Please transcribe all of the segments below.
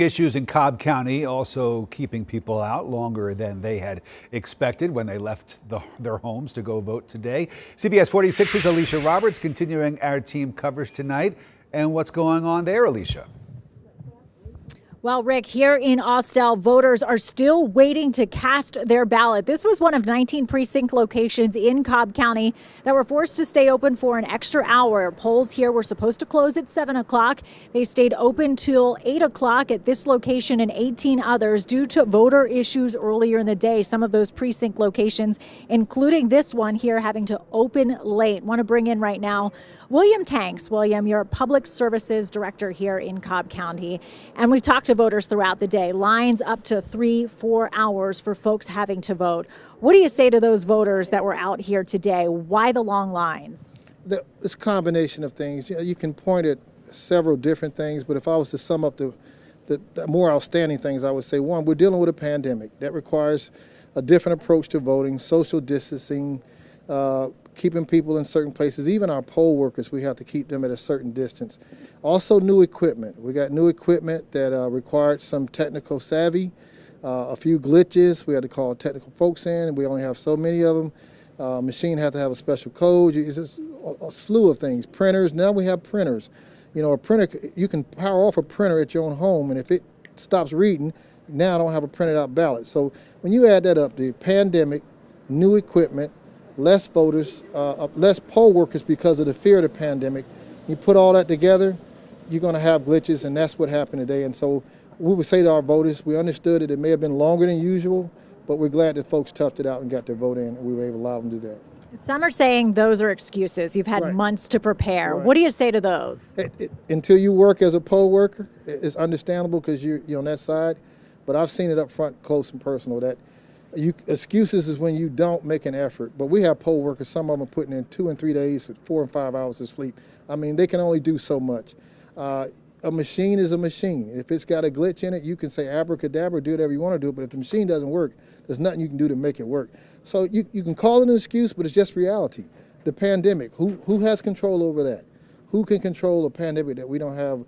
Issues in Cobb County also keeping people out longer than they had expected when they left their homes to go vote today. CBS 46's Alicia Roberts continuing our team coverage tonight. And what's going on there, Alicia? Well, Rick, here in Austell, voters are still waiting to cast their ballot. This was one of 19 precinct locations in Cobb County that were forced to stay open for an extra hour. Polls here were supposed to close at 7 o'clock. They stayed open till 8 o'clock at this location and 18 others due to voter issues earlier in the day. Some of those precinct locations, including this one here, having to open late. Want to bring in right now William Tanks. William, you're Public Services Director here in Cobb County, and we've talked to voters throughout the day. Lines up to 3-4 hours for folks having to vote. What do you say to those voters that were out here today? Why the long lines? It's a combination of things. You can point at several different things, but if I was to sum up the more outstanding things, I would say, one, we're dealing with a pandemic. That requires a different approach to voting, social distancing, keeping people in certain places. Even our poll workers, we have to keep them at a certain distance. Also, new equipment. We got new equipment that required some technical savvy, a few glitches. We had to call technical folks in, and we only have so many of them. Machine had to have a special code. It's just a slew of things. Printers. Now we have printers. You know, a printer, you can power off a printer at your own home, and if it stops reading, now I don't have a printed out ballot. So when you add that up, the pandemic, new equipment, less voters, less poll workers because of the fear of the pandemic. You put all that together, you're going to have glitches, and that's what happened today. And so we would say to our voters, we understood that it may have been longer than usual, but we're glad that folks toughed it out and got their vote in, and we were able to allow them to do that. Some are saying those are excuses. You've had months to prepare. What do you say to those? Until you work as a poll worker, it's understandable because you're on that side, but I've seen it up front, close and personal, that excuses is when you don't make an effort. But we have poll workers, some of them are putting in 2 and 3 days with 4 and 5 hours of sleep. I mean, they can only do so much. A machine is a machine. If it's got a glitch in it, you can say abracadabra, do whatever you want to do, but if the machine doesn't work, there's nothing you can do to make it work. So you can call it an excuse, but it's just reality. The pandemic, who has control over that? Who can control a pandemic that we don't have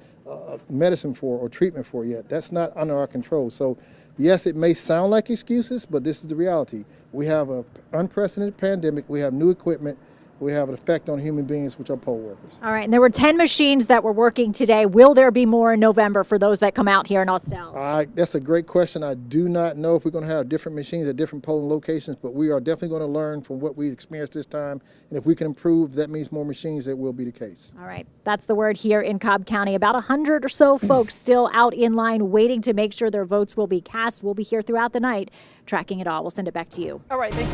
medicine for or treatment for yet? That's not under our control. So yes, it may sound like excuses, but this is the reality. We have an unprecedented pandemic. We have new equipment. We have an effect on human beings, which are poll workers. All right, and there were 10 machines that were working today. Will there be more in November for those that come out here in Austell? That's a great question. I do not know if we're going to have different machines at different polling locations, but we are definitely going to learn from what we experienced this time. And if we can improve, that means more machines. That will be the case. All right, that's the word here in Cobb County. About 100 or so folks still out in line waiting to make sure their votes will be cast. We'll be here throughout the night tracking it all. We'll send it back to you. All right, thank you.